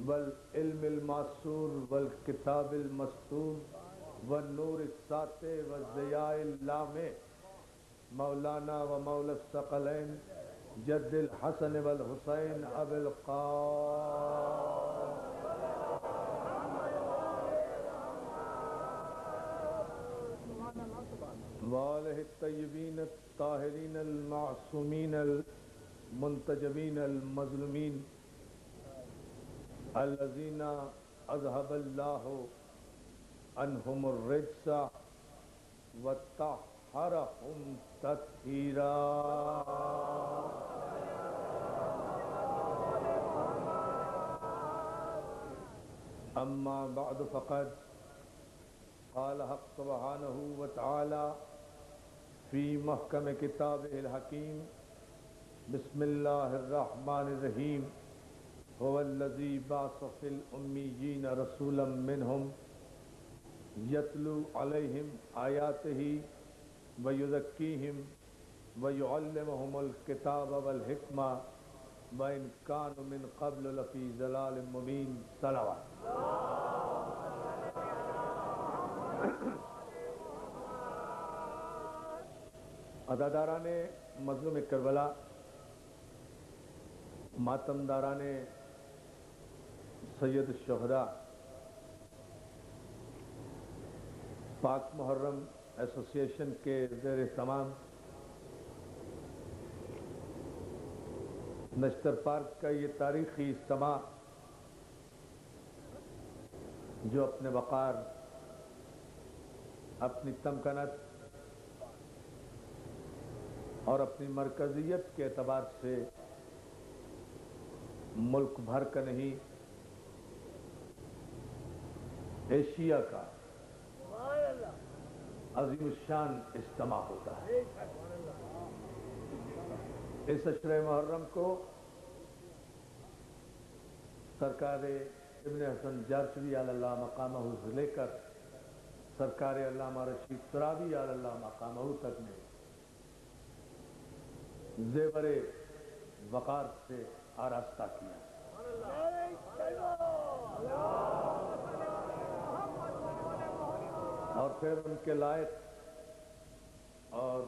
والعلم المعصور والکتاب المستور والنور الساطع والضیاء اللامع مولانا و مولا الثقلین جد الحسن والحسین ابی القاسم وآلہ الطیبین الطاہرین المعصومین المنتجبین المظلومین الذین اذهب اللہ عنہم الرجس وطہرہم تطہیرا اما بعد فقد قال حق سبحانہ وتعالی فی محکم کتابہ الحکیم بسم اللہ الرحمن الرحیم هو الذی بعث فی الامیین رسولا منہم یتلو علیہم آیاتہ ویزکیہم ویعلمہم الکتاب والحکمہ وإن كانوا من قبل لفی ضلال مبین صلوات عزاداران مظلوم کربلا، ماتمداران سید الشہداء، پاک محرم ایسوسی ایشن کے زیر اہتمام نشتر پارک کا یہ تاریخی اجتماع جو اپنے وقار، اپنی تمکنت اور اپنی مرکزیت کے اعتبار سے ملک بھر کا نہیں، ایشیا کا عظیم الشان اجتماع ہوتا ہے۔ اس عشرہ محرم کو سرکار ابن حسن جارچوی علی اللہ مقامہ سے لے کر سرکار علامہ رشید ترابی علی اللہ مقامہ تک نے زیور وقار سے آراستہ کیا، اور پھر ان کے لائق اور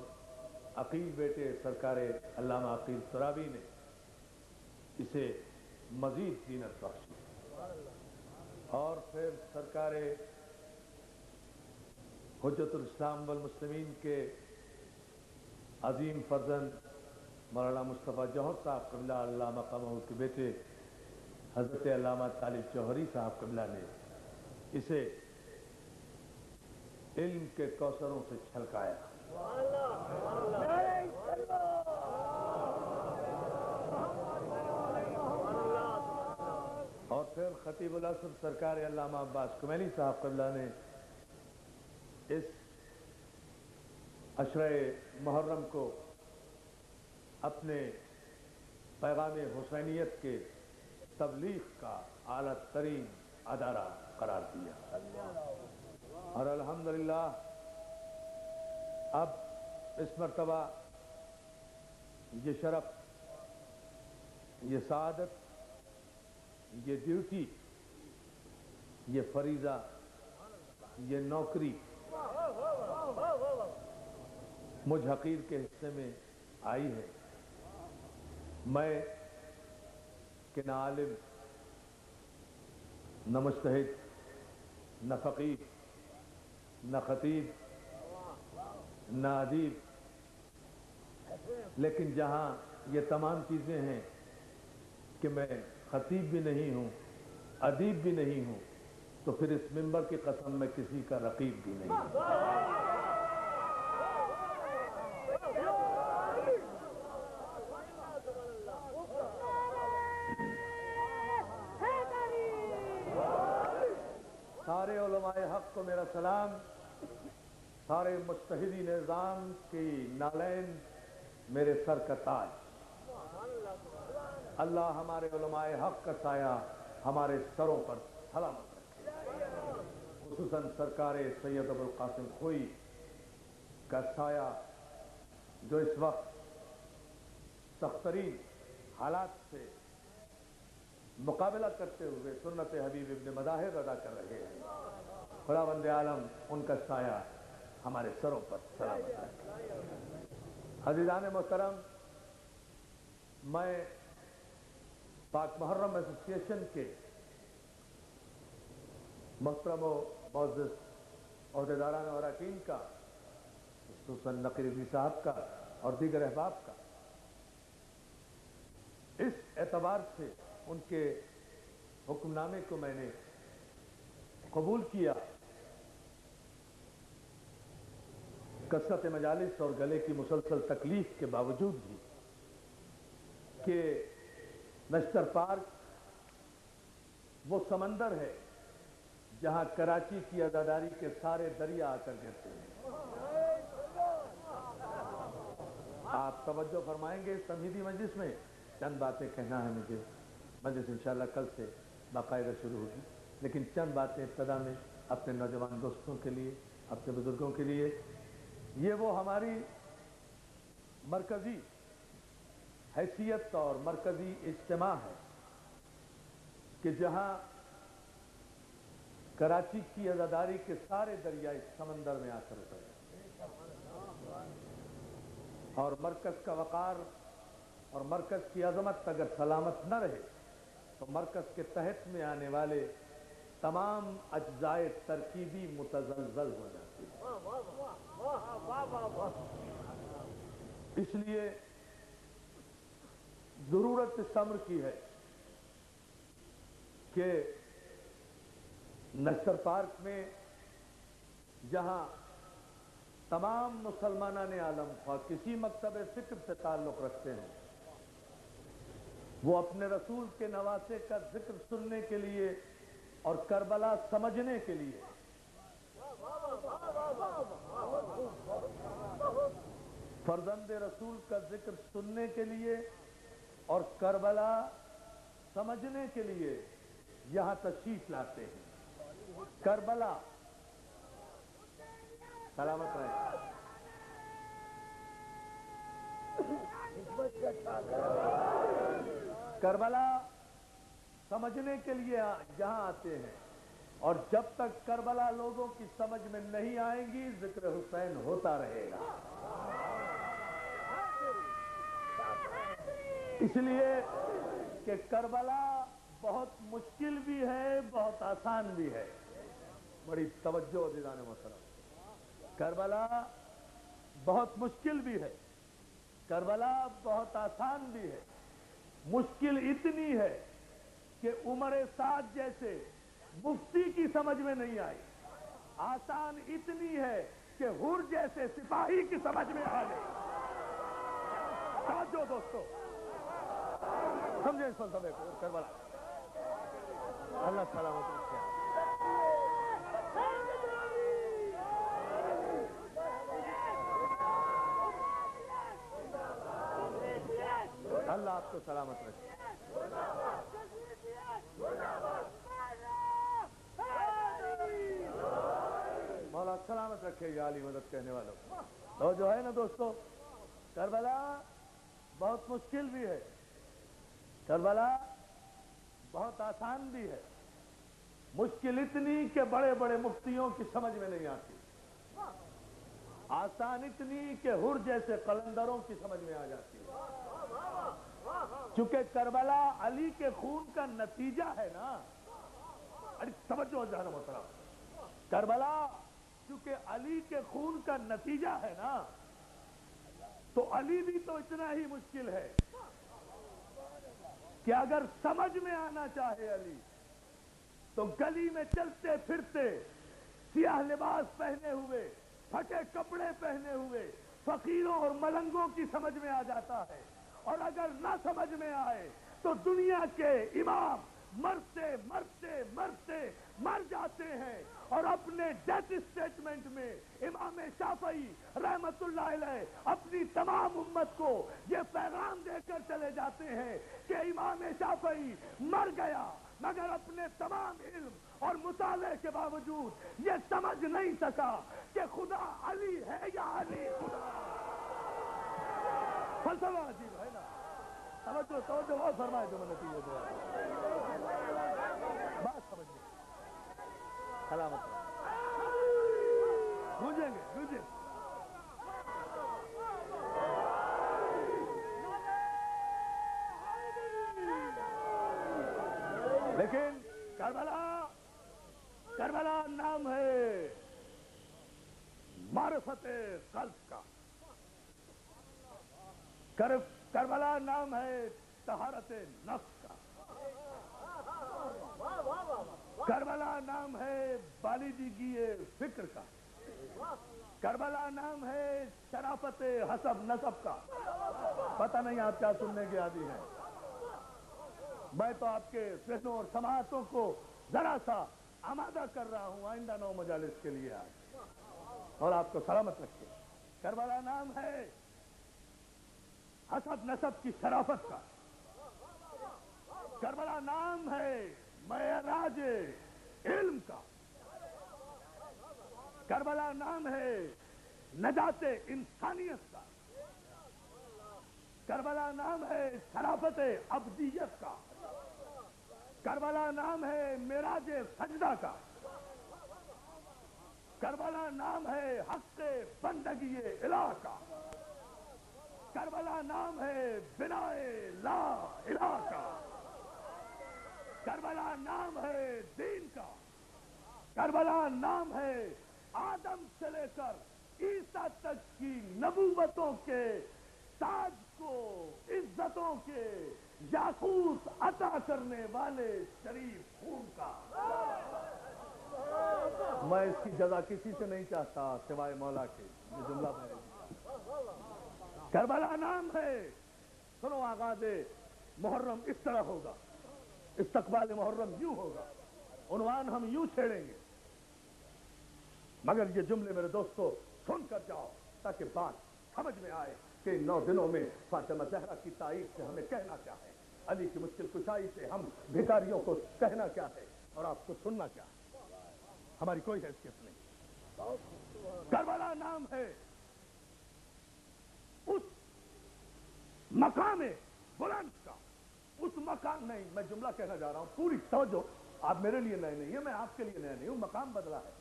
عقیل بیٹے سرکار علامہ عقیل ترابی نے اسے مزید زینت بخشی، اور پھر سرکار حجت الاسلام والمسلمین کے عظیم فرزند مولانا مصطفیٰ جوہر صاحب قبلہ اللہ مقامہ کے بیٹے حضرت علامہ طالب جوہری صاحب قبلہ نے اسے علم کے کوثروں سے چھلکایا، اور پھر خطیب الاسر سرکار علامہ عباس کمیلی صاحب قبلہ نے اس عشرہ محرم کو اپنے پیغام حسینیت کے تبلیغ کا اعلیٰ ترین ادارہ قرار دیا، اور الحمدللہ اب اس مرتبہ یہ شرف، یہ سعادت، یہ ڈیوٹی، یہ فریضہ، یہ نوکری مجھ حقیر کے حصے میں آئی ہے۔ میں کہ نہ عالم، نہ مجتہد، نہ فقیہ، نہ خطیب، نہ ادیب، لیکن جہاں یہ تمام چیزیں ہیں کہ میں خطیب بھی نہیں ہوں، ادیب بھی نہیں ہوں، تو پھر اس منبر کی قسم میں کسی کا رقیب بھی نہیں ہوں۔ سارے علماء حق کو میرا سلام، سارے مجتہدی نظام کی نالین میرے سر کا تاج۔ اللہ ہمارے علماء حق کا سایہ ہمارے سروں پر سلامت رکھے، خصوصاً سرکار سید ابو القاسم خوئی کا سایہ جو اس وقت سخت ترین حالات سے مقابلہ کرتے ہوئے سنت حبیب ابن مظاہر ادا کر رہے ہیں۔ خداوند عالم ان کا سایہ ہمارے سروں پر سلامت رکھے۔ عزیزان محترم، میں پاک محرم ایسوسی ایشن کے محترم و معزز عہدیداران اور اراکین کا، خصوصاً نقیر رضوی صاحب کا اور دیگر احباب کا اس اعتبار سے ان کے حکم نامے کو میں نے قبول کیا، کثرت مجالس اور گلے کی مسلسل تکلیف کے باوجود بھی، کہ نشتر پارک وہ سمندر ہے جہاں کراچی کی عزاداری کے سارے دریا آ کر گرتے ہیں۔ آپ توجہ فرمائیں گے اس تمہیدی مجلس میں، چند باتیں کہنا ہے مجھے۔ مجلس انشاءاللہ کل سے باقاعدہ شروع ہوگی، لیکن چند باتیں ابتدا میں اپنے نوجوان دوستوں کے لیے، اپنے بزرگوں کے لیے۔ یہ وہ ہماری مرکزی حیثیت اور مرکزی اجتماع ہے کہ جہاں کراچی کی عزاداری کے سارے دریا اس سمندر میں آ کر اترے، اور مرکز کا وقار اور مرکز کی عظمت اگر سلامت نہ رہے تو مرکز کے تحت میں آنے والے تمام اجزائے ترکیبی متزلزل ہو جاتی ہیں۔ اس لیے ضرورت اس امر کی ہے کہ نشتر پارک میں جہاں تمام مسلمانان عالم خواہ کسی مکتب فکر سے تعلق رکھتے ہیں، وہ اپنے رسول کے نواسے کا ذکر سننے کے لیے اور کربلا سمجھنے کے لیے فرزند رسول کا ذکر سننے کے لیے اور کربلا سمجھنے کے لیے یہاں تشریف لاتے ہیں۔ کربلا سلامت رہے۔ کربلا سمجھنے کے لیے یہاں آتے ہیں، اور جب تک کربلا لوگوں کی سمجھ میں نہیں آئیں گی ذکر حسین ہوتا رہے گا۔ اس لیے کہ کربلا بہت مشکل بھی ہے، بہت آسان بھی ہے۔ بڑی توجہ عزیزان محترم، کربلا بہت مشکل بھی ہے، کربلا بہت آسان بھی ہے۔ مشکل اتنی ہے کہ عمر سعد جیسے مفتی کی سمجھ میں نہیں آئی، آسان اتنی ہے کہ حر جیسے سپاہی کی سمجھ میں آ گئی۔ توجہ دوستو، سمجھیں اس فلسفے کو۔ کربلا اللہ سلامت رکھے۔ اللہ آپ کو سلامت رکھے۔ مولا سلامت رکھے یا علی مدد کہنے والوں۔ تو جو ہے نا دوستو، کربلا بہت مشکل بھی ہے، کربلا بہت آسان بھی ہے۔ مشکل اتنی کہ بڑے بڑے مفتیوں کی سمجھ میں نہیں آتی، آسان اتنی کہ حر جیسے قلندروں کی سمجھ میں آ جاتی ہے۔ چونکہ کربلا علی کے خون کا نتیجہ ہے نا، ارے توجہ جانا محترم، کربلا چونکہ علی کے خون کا نتیجہ ہے نا، تو علی بھی تو اتنا ہی مشکل ہے کہ اگر سمجھ میں آنا چاہے علی تو گلی میں چلتے پھرتے سیاہ لباس پہنے ہوئے، پھٹے کپڑے پہنے ہوئے فقیروں اور ملنگوں کی سمجھ میں آ جاتا ہے، اور اگر نہ سمجھ میں آئے تو دنیا کے امام مرتے مرتے مرتے مر جاتے ہیں، اور اپنے ڈیتھ اسٹیٹمنٹ میں امام شافعی رحمت اللہ علیہ اپنی تمام امت کو یہ پیغام دے کر چلے جاتے ہیں کہ امام شافعی مر گیا مگر اپنے تمام علم اور مطالعے کے باوجود یہ سمجھ نہیں سکا کہ خدا علی ہے یا علی خدا۔ فلسفہ عجیب ہے نا، توجہ بہت فرمائے جو نتیجے دے۔ لیکن کربلا نام ہے معرفت قلب کا، کربلا نام ہے طہارت نفس کا، کربلا نام ہے بالیدگی فکر کا، کربلا نام ہے شرافت حسب نسب کا۔ پتہ نہیں آپ کیا سننے کے عادی ہیں، میں تو آپ کے ذہنوں اور سماعتوں کو ذرا سا آمادہ کر رہا ہوں آئندہ 9 مجالس کے لیے آج، اور آپ کو سلامت رکھے۔ کربلا نام ہے حسب نسب کی شرافت کا، کربلا نام ہے معراج علم کا، کربلا نام ہے نجات انسانیت کا، کربلا نام ہے شرافت ابدیت کا، کربلا نام ہے معراج سجدہ کا، کربلا نام ہے حق بندگی الہ کا، کربلا نام ہے بنائے لا الہ کا، کربلا نام ہے دین کا، کربلا نام ہے آدم سے لے کر عیسیٰ تک کی نبوتوں کے تاج کو عزتوں کے یاقوت عطا کرنے والے شریف خون کا۔ میں اس کی جزا کسی سے نہیں چاہتا سوائے مولا کے، یہ جملہ میں نے کربلا نام ہے، سنو آغاز محرم اس طرح ہوگا، استقبال محرم یوں ہوگا، عنوان ہم یوں چھیڑیں گے، مگر یہ جملے میرے دوستو سن کر جاؤ تاکہ بات سمجھ میں آئے کہ 9 دنوں میں فاطمہ زہرا کی تائید سے ہمیں کہنا کیا ہے، علی کی مشکل کشائی سے ہم بھکاریوں کو کہنا کیا ہے، اور آپ کو سننا کیا ہے، ہماری کوئی حیثیت نہیں۔ کربلا نام ہے اس مقام بلند کا، اس مقام نہیں، میں جملہ کہنا جا رہا ہوں، پوری توجہ، آپ میرے لیے نئے نہیں ہیں، میں آپ کے لیے نیا نہیں ہوں، مقام بدلا ہے،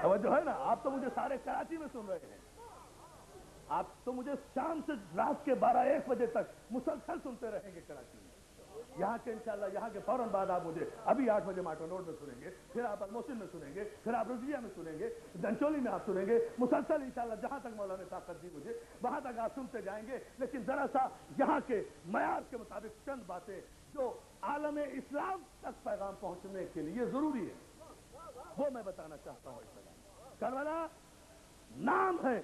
توجہ ہے نا؟ آپ تو مجھے سارے کراچی میں سن رہے ہیں، آپ تو مجھے شام سے رات کے 12-1 بجے تک مسلسل سنتے رہیں گے کراچی میں، یہاں کے انشاءاللہ یہاں کے فوراً بعد آپ مجھے ابھی 8 بجے ماٹر روڈ میں سنیں گے، پھر آپ الموسن میں سنیں گے، پھر آپ رضویہ میں سنیں گے، دنچولی میں آپ سنیں گے، مسلسل انشاءاللہ جہاں تک مولا نے طاقت دی مجھے وہاں تک آپ سنتے جائیں گے، لیکن ذرا سا یہاں کے معیار کے مطابق چند باتیں جو عالم اسلام تک پیغام پہنچنے کے لیے ضروری ہے وہ میں بتانا چاہتا ہوں۔ کربلا نام ہے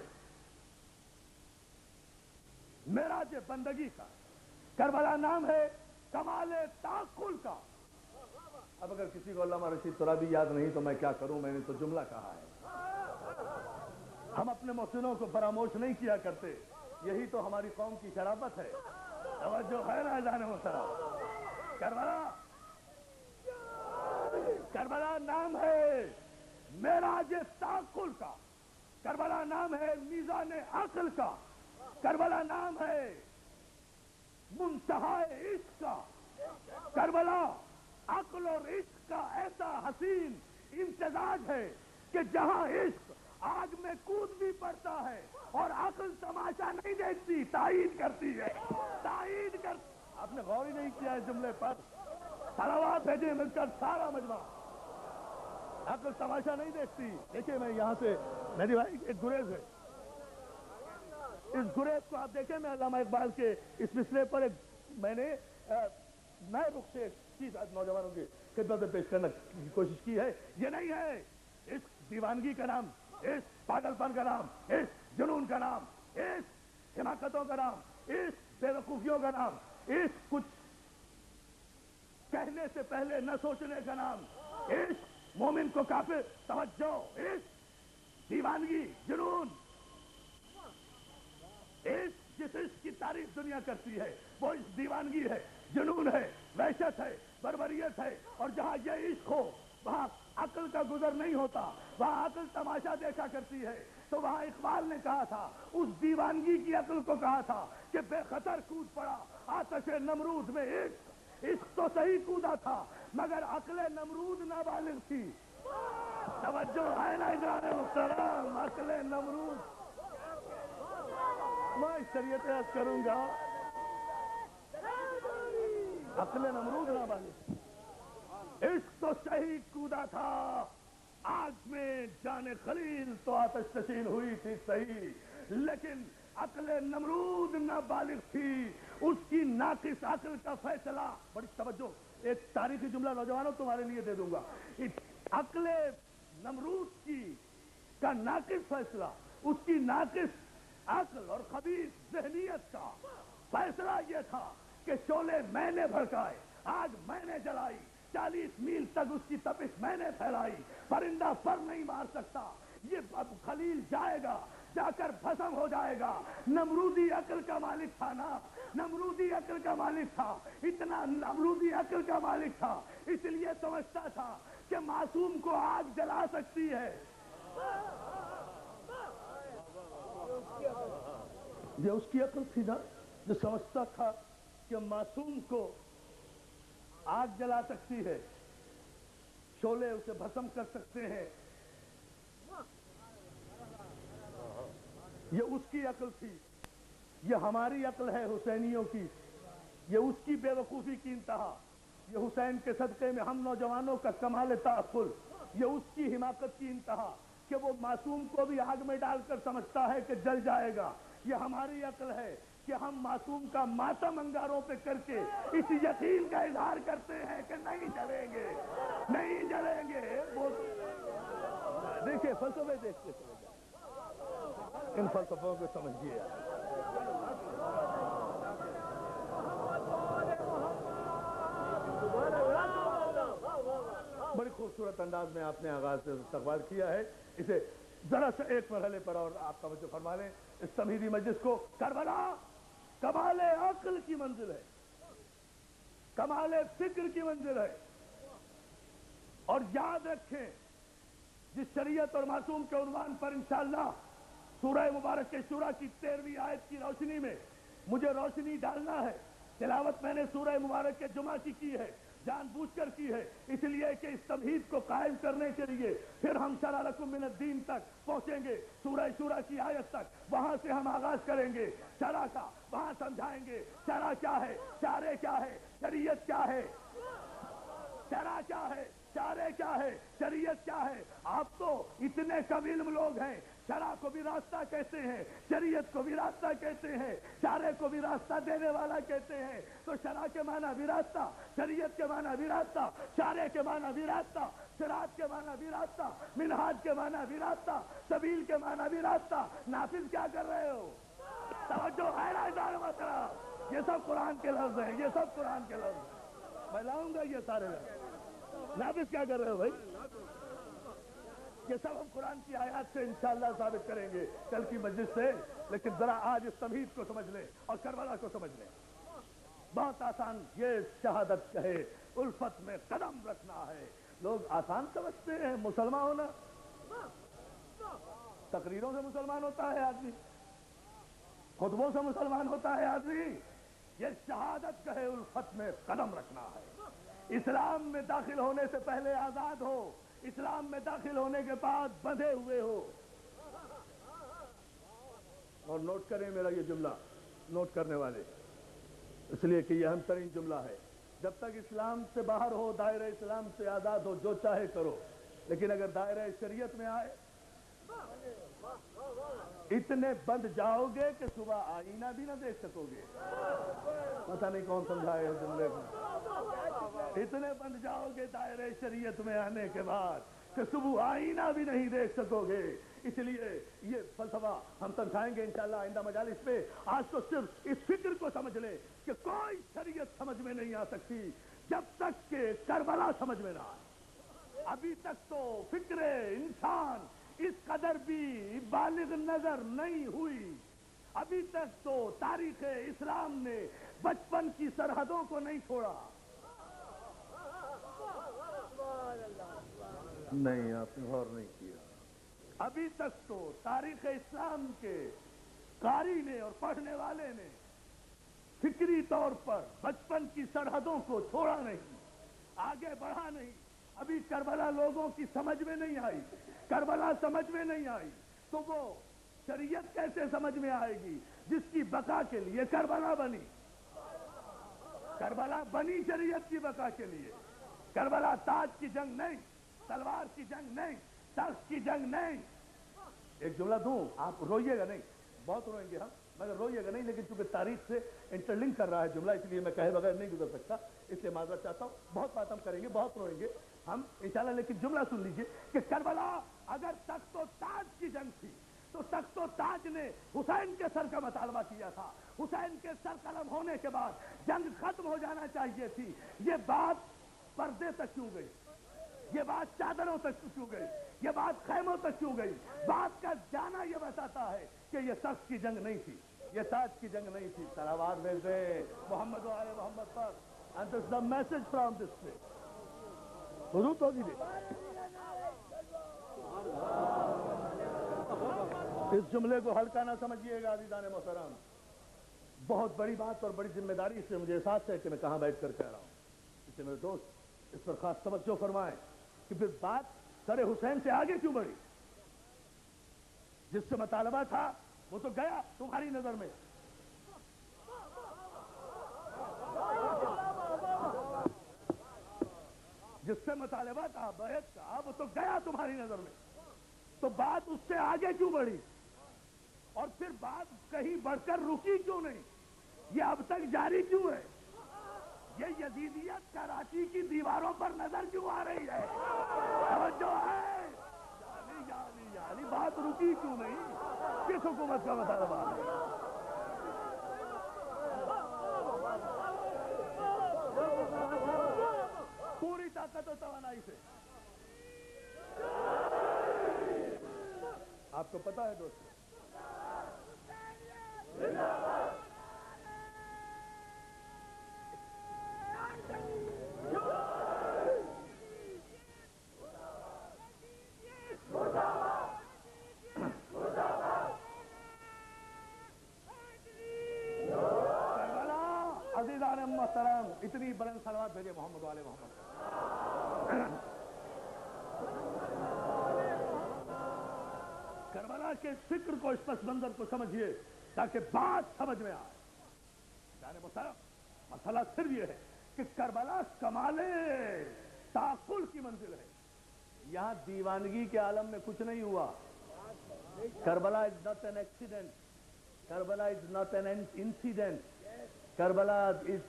معراج بندگی کا، کربلا نام ہے کمال تعقل کا۔ اب اگر کسی کو علامہ رشید ترابی یاد نہیں تو میں کیا کروں، میں نے تو جملہ کہا ہے، ہم اپنے محسنوں کو فراموش نہیں کیا کرتے، یہی تو ہماری قوم کی شرافت ہے، توجہ ہے نا جان محترم؟ کربلا نام ہے معراج تعقل کا، کربلا نام ہے میزان عقل کا، کربلا نام ہے منتہا عشق کا، کربلا عقل اور عشق کا ایسا حسین امتزاج ہے کہ جہاں عشق آگ میں کود بھی پڑتا ہے اور عقل تماشا نہیں دیکھتی، تائید کرتی ہے، تائید کر۔ آپ نے غور ہی نہیں کیا اس جملے پر، صلوات بھیجے مل کر سارا مجمع، عقل تماشا نہیں دیکھتی۔ دیکھیں میں یہاں سے میری بھائی ایک گریز ہے، اس گریز کو آپ دیکھیں، میں علامہ اقبال کے اس مسئلے پر میں نے نئے رخ سے چیز آج نوجوانوں کی خدمت میں پیش کرنے کی کوشش کی ہے۔ یہ نہیں ہے اس دیوانگی کا نام، اس پاگل پن کا نام، اس جنون کا نام، اس حماقتوں کا نام، اس بے وقوفیوں کا نام، اس کچھ کہنے سے پہلے نہ سوچنے کا نام، اس مومن کو کافر، توجہ، اس دیوانگی، جنون، جس عشق کی تعریف دنیا کرتی ہے وہ اس دیوانگی ہے، جنون ہے، وحشت ہے، بربریت ہے، اور جہاں یہ عشق ہو وہاں عقل کا گزر نہیں ہوتا، وہاں عقل تماشا دیکھا کرتی ہے۔ تو وہاں اقبال نے کہا تھا، اس دیوانگی کی عقل کو کہا تھا کہ بے خطر کود پڑا آتش نمرود میں عشق تو صحیح کودا تھا مگر عقل نمرود نابالغ تھی۔ توجہ ہے نا اجرام محترم؟ عقل نمرود، میں شریعت عرض کروں گا، عقل نمرود نابالغ، عشق تو شہید کودا تھا آگ میں، جان خلیل تو آتش نشین ہوئی تھی صحیح، لیکن عقل نمرود نابالغ تھی، اس کی ناقص عقل کا فیصلہ، بڑی توجہ، ایک تاریخی جملہ نوجوانوں تمہارے لیے دے دوں گا، عقل نمرود کا ناقص فیصلہ، اس کی ناقص عقل اور خبیث ذہنیت کا فیصلہ یہ تھا کہ شعلے میں نے بھڑکائے، آگ میں نے جلائی، 40 میل تک اس کی تپش میں نے پھیلائی، پرندہ پر نہیں مار سکتا، یہ اب خلیل جائے گا، جا کر بھسم ہو جائے گا۔ نمرودی عقل کا مالک تھا نا، نمرودی عقل کا مالک تھا، اتنا نمرودی عقل کا مالک تھا، اس لیے سمجھتا تھا کہ معصوم کو آگ جلا سکتی ہے۔ یہ اس کی عقل تھی نا، جو سمجھتا تھا کہ معصوم کو آگ جلا سکتی ہے، شعلے اسے بھسم کر سکتے ہیں۔ یہ اس کی عقل تھی، یہ ہماری عقل ہے حسینیوں کی، یہ اس کی بے وقوفی کی انتہا، یہ حسین کے صدقے میں ہم نوجوانوں کا کمال تأخر، یہ اس کی حماقت کی انتہا کہ وہ معصوم کو بھی آگ میں ڈال کر سمجھتا ہے کہ جل جائے گا۔ یہ ہماری عقل ہے کہ ہم معصوم کا ماتم انگاروں پہ کر کے اس یقین کا اظہار کرتے ہیں کہ نہیں جلیں گے، نہیں جلیں گے۔ دیکھیے فلسفے دیکھتے چلے جائیں، ان فلسفوں کو سمجھیے۔ بڑی خوبصورت انداز میں آپ نے آغاز سے استقبال کیا ہے، اسے ذرا سا ایک مرحلے پر اور آپ توجہ فرما لیں اس تمہیدی مجلس کو۔ کربلا کمال عقل کی منزل ہے، کمال فکر کی منزل ہے، اور یاد رکھیں جس شریعت اور معصوم کے عنوان پر انشاءاللہ سورہ مبارک کے شورا کی 13ویں آیت کی روشنی میں مجھے روشنی ڈالنا ہے۔ تلاوت میں نے سورہ مبارک کے جمعہ کی ہے، جان بوجھ کر کی ہے، اس لیے کہ اس تمہید کو قائم کرنے کے لیے پھر ہم شرع لکم من الدین تک پہنچیں گے، سورہ شورا کی آیت تک، وہاں سے ہم آغاز کریں گے شرع کا، وہاں سمجھائیں گے شرع کیا ہے، شارع کیا ہے، شریعت کیا ہے، شرع کیا ہے، شارع کیا ہے، شریعت کیا ہے۔ آپ تو اتنے کم علم لوگ ہیں، شرع کو بھی راستہ کہتے ہیں، شریعت کو بھی راستہ کہتے ہیں، شارع کو بھی راستہ دینے والا کہتے ہیں، تو شرع کے معنی بھی راستہ، شریعت کے معنی بھی راستہ، شارع کے معنی بھی راستہ، صراط کے معنی بھی راستہ، منہاج کے معنی بھی راستہ، سبیل کے معنی بھی راستہ۔ نافذ کیا کر رہے ہو؟ توجہ ہے نا ادارے محترم، یہ سب قرآن کے لفظ ہیں، یہ سب قرآن کے لفظ ہیں، میں لاؤں گا یہ سارے لفظ۔ نافذ کیا کر رہے ہو بھائی؟ یہ سب ہم قرآن کی آیات سے انشاءاللہ ثابت کریں گے کل کی مجلس سے، لیکن ذرا آج اس تمہید کو سمجھ لیں اور کربلا کو سمجھ لیں۔ بہت آسان یہ شہادت کہے الفت میں قدم رکھنا ہے، لوگ آسان سمجھتے ہیں مسلمان ہونا، تقریروں سے مسلمان ہوتا ہے آدمی، خطبوں سے مسلمان ہوتا ہے آدمی، یہ شہادت کہے الفت میں قدم رکھنا ہے۔ اسلام میں داخل ہونے سے پہلے آزاد ہو، اسلام میں داخل ہونے کے بعد بندھے ہوئے ہو۔ اور نوٹ کریں میرا یہ جملہ، نوٹ کرنے والے، اس لیے کہ یہ اہم ترین جملہ ہے، جب تک اسلام سے باہر ہو، دائرہ اسلام سے آزاد ہو، جو چاہے کرو، لیکن اگر دائرہ شریعت میں آئے اتنے بند جاؤ گے کہ صبح آئینہ بھی نہ دیکھ سکو گے۔ پتہ نہیں کون سمجھائے اس جملے کو، اتنے بند جاؤ گے دائرہ شریعت میں آنے کے بعد کہ صبح آئینہ بھی نہیں دیکھ سکو گے۔ اس لیے یہ فلسفہ ہم سمجھائیں گے انشاءاللہ آئندہ مجالس پہ۔ آج تو صرف اس فکر کو سمجھ لے کہ کوئی شریعت سمجھ میں نہیں آ سکتی جب تک کہ کربلا سمجھ میں نہ آئے۔ ابھی تک تو فکر انسان اس قدر بھی بالغ نظر نہیں ہوئی، ابھی تک تو تاریخ اسلام نے بچپن کی سرحدوں کو نہیں چھوڑا۔ نہیں، آپ نے غور نہیں کیا، ابھی تک تو تاریخ اسلام کے قاری نے اور پڑھنے والے نے فکری طور پر بچپن کی سرحدوں کو چھوڑا نہیں، آگے بڑھا نہیں۔ ابھی کربلا لوگوں کی سمجھ میں نہیں آئی، کربلا سمجھ میں نہیں آئی تو وہ شریعت کیسے سمجھ میں آئے گی جس کی بقا کے لیے کربلا بنی؟ کربلا بنی شریعت کی بقا کے لیے، کربلا تاج کی جنگ نہیں، تلوار کی جنگ نہیں، تخت کی جنگ نہیں۔ ایک جملہ دوں، آپ روئیے گا نہیں، بہت روئیں گے ہم مگر روئیے گا نہیں، لیکن چونکہ تاریخ سے انٹرلنک کر رہا ہے جملہ، اس لیے میں کہے بغیر نہیں گزر سکتا، اس لیے معذرت چاہتا ہوں۔ بہت بات ہم کریں گے، بہت روئیں گے ہم انشاءاللہ، لیکن جملہ سن لیجئے کہ کربلا اگر تخت و تاج کی جنگ تھی تو تخت و تاج نے حسین کے سر کا مطالبہ کیا تھا، حسین کے سر قلم ہونے کے بعد جنگ ختم ہو جانا چاہیے تھی۔ یہ بات پردے تک کیوں گئی؟ یہ بات چادروں تک کیوں گئی؟ یہ بات خیموں تک کیوں گئی؟ بات کا جانا یہ بتاتا ہے کہ یہ تخت کی جنگ نہیں تھی، یہ تاج کی جنگ نہیں تھی۔ صلوات بھیج دیں محمد و آل محمد پر۔ And this is the message from this place. حضور تو دیجیے، اس جملے کو ہلکا نہ سمجھیے گا عزیزان محترم، بہت بڑی بات اور بڑی ذمہ داری سے مجھے احساس ہے کہ میں کہاں بیٹھ کر کہہ رہا ہوں۔ اس لیے میرے دوست اس پر خاص توجہ فرمائیں کہ پھر بات سر حسین سے آگے کیوں بڑھی؟ جس سے مطالبہ تھا وہ تو گیا تمہاری نظر میں، جس سے مطالبہ تھا بیعت کا وہ تو گیا تمہاری نظر میں، تو بات اس سے آگے کیوں بڑھی؟ اور پھر بات کہیں بڑھ کر رکی کیوں نہیں؟ یہ اب تک جاری کیوں ہے؟ یہ یزیدیت کراچی کی دیواروں پر نظر کیوں آ رہی ہے؟ توجہ ہے؟ یعنی بات رکی کیوں نہیں؟ کس حکومت کا مطالبہ ہے؟ پوری طاقت و توانائی سے آپ کو پتا ہے دوستو، عزیزان محترم اتنی بلند صلوات بھیجے محمد والے محمد۔ کربلا کے فکر کو، اس پس منظر کو سمجھیے تاکہ بات سمجھ میں آئے۔ عزیزان محترم مسئلہ صرف یہ ہے کہ کربلا کمال تعقل کی منزل ہے، یہاں دیوانگی کے عالم میں کچھ نہیں ہوا۔ Karbala is not an accident, Karbala is not an incident, Karbala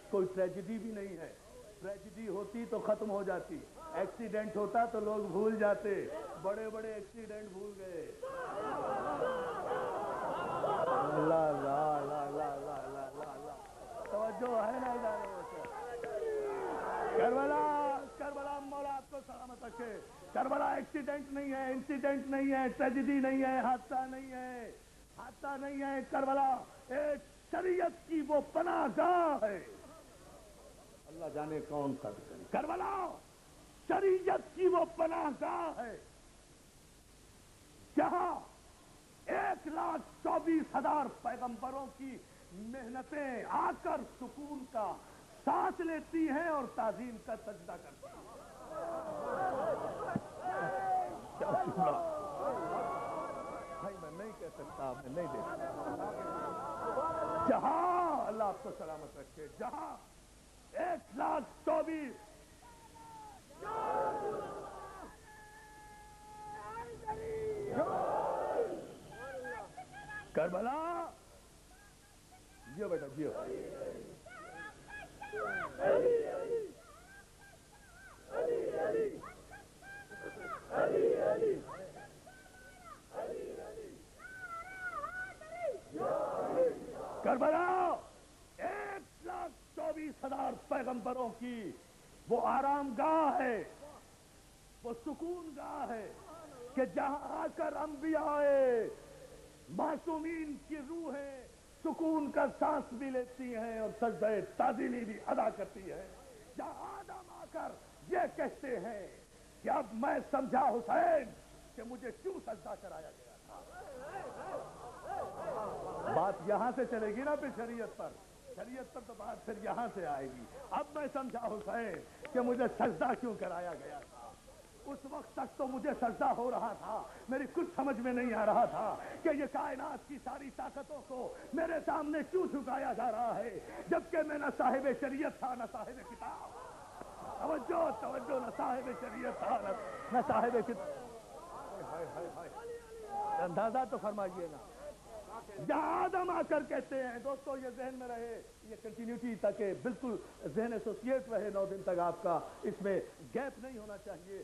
کوئی ٹریجڈی بھی نہیں ہے۔ ٹریجڈی ہوتی تو ختم ہو جاتی، ایکسیڈنٹ ہوتا تو لوگ بھول جاتے، بڑے بڑے ایکسیڈنٹ بھول گئے۔ لا لا لا لا لا لا لا لا، توجہ ہے نا ادارے سے؟ کربلا، کربلا مولا آپ کو سلامت رکھے۔ کربلا ایکسیڈنٹ نہیں ہے، انسیڈنٹ نہیں ہے، ٹریجڈی نہیں ہے، حادثہ نہیں ہے، حادثہ نہیں ہے۔ کربلا ایک شریعت کی وہ پناہ گاہ ہے، اللہ جانے کون قدر کرے۔ کربلا شریعت کی وہ پناہ گاہ ہے جہاں 1,24,000 پیغمبروں کی محنتیں آ کر سکون کا سانس لیتی ہیں اور تعظیم کا سجدہ کرتی ہیں۔ بھائی میں نہیں کہہ سکتا، میں نہیں دے سکتا۔ جہاں اللہ آپ کو سلامت رکھے، جہاں 1,24,000 کربلا، جیو بیٹا جیو، کربلا 1,24,000 پیغمبروں کی وہ آرام گاہ ہے، وہ سکون گاہ ہے کہ جہاں آ کر انبیاء معصومین کی روحیں سکون کا سانس بھی لیتی ہیں اور سجدہ تعظیمی بھی ادا کرتی ہے۔ جہاں آدم آ کر یہ کہتے ہیں کہ اب میں سمجھا حسین کہ مجھے کیوں سجدہ کرایا گیا تھا۔ بات یہاں سے چلے گی نا پھر شریعت پر، شریعت پر تو بات پھر یہاں سے آئے گی۔ اب میں سمجھا حسین کہ مجھے سجدہ کیوں کرایا گیا تھا۔ اس وقت تک تو مجھے سجدہ ہو رہا تھا، میری کچھ سمجھ میں نہیں آ رہا تھا کہ یہ کائنات کی ساری طاقتوں کو میرے سامنے کیوں جھکایا جا رہا ہے، جبکہ میں نہ صاحب شریعت تھا نہ صاحب کتاب۔ توجہ توجہ، نہ صاحب شریعت تھا نہ صاحب کتاب۔ اندازہ تو فرمائیے نا، جہاں آدم آ کر کہتے ہیں، دوستو یہ ذہن میں رہے، یہ کنٹینیوٹی تاکہ بالکل ذہن ایسوسیٹ رہے 9 دن تک آپ کا، اس میں گیپ نہیں ہونا چاہیے،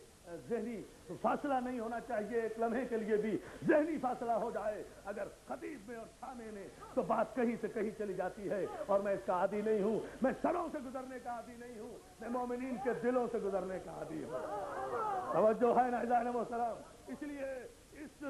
ذہنی فاصلہ نہیں ہونا چاہیے، ایک لمحے کے لیے بھی ذہنی فاصلہ ہو جائے اگر خطیب میں اور سامع میں تو بات کہیں سے کہیں چلی جاتی ہے، اور میں اس کا عادی نہیں ہوں، میں سروں سے گزرنے کا عادی نہیں ہوں، میں مومنین کے دلوں سے گزرنے کا عادی ہوں۔ توجہ ہے نا اعزائے محترم؟ اس لیے اس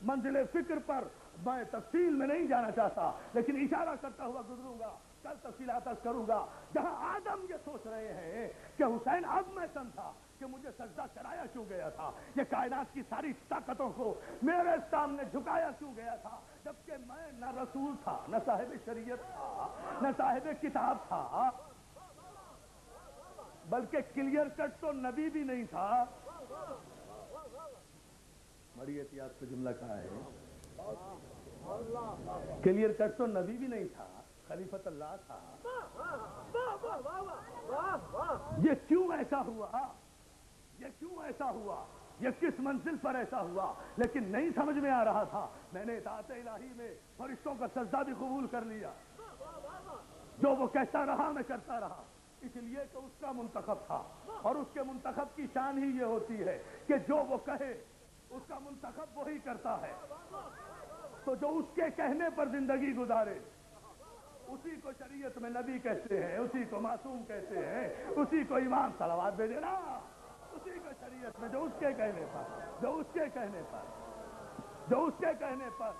منزل فکر پر میں تفصیل میں نہیں جانا چاہتا، لیکن اشارہ کرتا ہوا گزروں گا، کل تفصیلات کروں گا۔ جہاں آدم یہ سوچ رہے ہیں کہ حسین اب میں سمجھا کہ مجھے سجدہ کرایا کیوں گیا تھا، یہ کائنات کی ساری طاقتوں کو میرے سامنے جھکایا کیوں گیا تھا، جبکہ میں نہ رسول تھا نہ صاحب شریعت تھا نہ صاحب کتاب تھا، بلکہ کلیئر کٹ تو نبی بھی نہیں تھا۔ بڑی احتیاط سے جملہ کہا ہے، کلیئر کٹ تو نبی بھی نہیں تھا، خلیفت اللہ تھا۔ یہ کیوں ایسا ہوا، یہ کیوں ایسا ہوا، یہ کس منزل پر ایسا ہوا، لیکن نہیں سمجھ میں آ رہا تھا۔ میں نے اطاعت الہی میں فرشتوں کا سجدہ بھی قبول کر لیا، جو وہ کہتا رہا میں کرتا رہا، اس لیے کہ اس کا منتخب تھا، اور اس کے منتخب کی شان ہی یہ ہوتی ہے کہ جو وہ کہے اس کا منتخب وہی کرتا ہے، تو جو اس کے کہنے پر زندگی گزارے اسی کو شریعت میں نبی کہتے ہیں، اسی کو معصوم کہتے ہیں، اسی کو امام صلوات بھیجے نا، اسی کو شریعت میں جو اس کے کہنے پر، جو اس کے کہنے پر، جو اس کے کہنے پر۔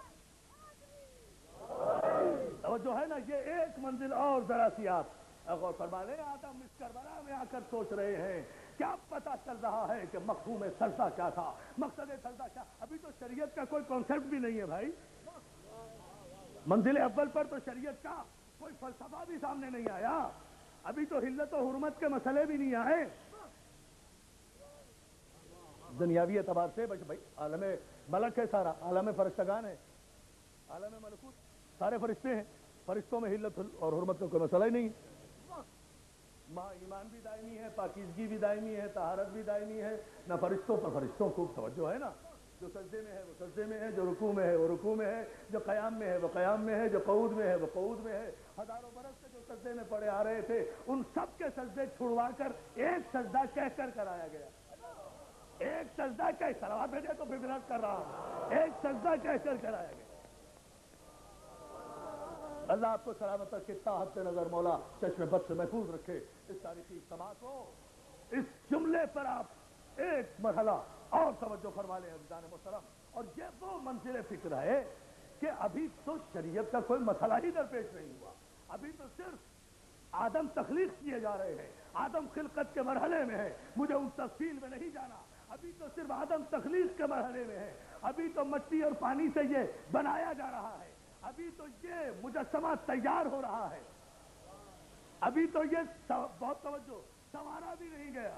اور جو ہے نا یہ ایک منزل اور ذرا سی آپ غور فرما لیں، آدم اس کربلا میں آ کر سوچ رہے ہیں، کیا پتہ چل رہا ہے کہ مفہوم سجدہ کیا تھا، مقصد سجدہ کیا؟ ابھی تو شریعت کا کوئی کانسیپٹ بھی نہیں ہے بھائی، منزل اول پر تو شریعت کا کوئی فلسفہ بھی سامنے نہیں آیا، ابھی تو حلت و حرمت کے مسئلے بھی نہیں آئے۔ دنیاوی اعتبار سے بھائی عالم ملک ہے، سارا عالم فرشتگان ہے، عالم ملکوت سارے فرشتے ہیں، فرشتوں میں حلت اور حرمت کا کوئی مسئلہ ہی نہیں ہے، وہاں ایمان بھی دائمی ہے، پاکیزگی بھی دائمی ہے، طہارت بھی دائمی ہے، نہ فرشتوں پر فرشتوں کو توجہ ہے نا، جو سجدے میں ہے وہ سجدے میں ہے، جو رکوع میں ہے وہ رکوع میں ہے، جو قیام میں ہے وہ قیام میں ہے، جو قعود میں ہے وہ قعود میں ہے۔ ہزاروں برس سے جو سجدے میں پڑے آ رہے تھے ان سب کے سجدے چھڑوا کر ایک سجدہ کہہ کر کرایا گیا، ایک سجدہ کہہ، صلوات بھیجے تو بغلط کر رہا ہوں، ایک سجدہ کہہ کر کرایا گیا۔ اللہ آپ کو سلامت رکھے، طاعت سے نظر مولا چشم بد سے محفوظ رکھے۔ اس تاریخی اجتماع کو، اس جملے پر آپ ایک مرحلہ اور توجہ فرما لیں عزیزان محترم، اور یہ وہ منزل فکر ہے کہ ابھی تو شریعت کا کوئی مسئلہ ہی درپیش نہیں ہوا، ابھی تو صرف آدم تخلیق کیے جا رہے ہیں، آدم خلقت کے مرحلے میں ہے، مجھے ان تفصیل میں نہیں جانا، ابھی تو صرف آدم تخلیق کے مرحلے میں ہے، ابھی تو مٹی اور پانی سے یہ بنایا جا رہا ہے، ابھی تو یہ مجسمہ تیار ہو رہا ہے، ابھی تو یہ بہت توجہ سنوارا بھی نہیں گیا،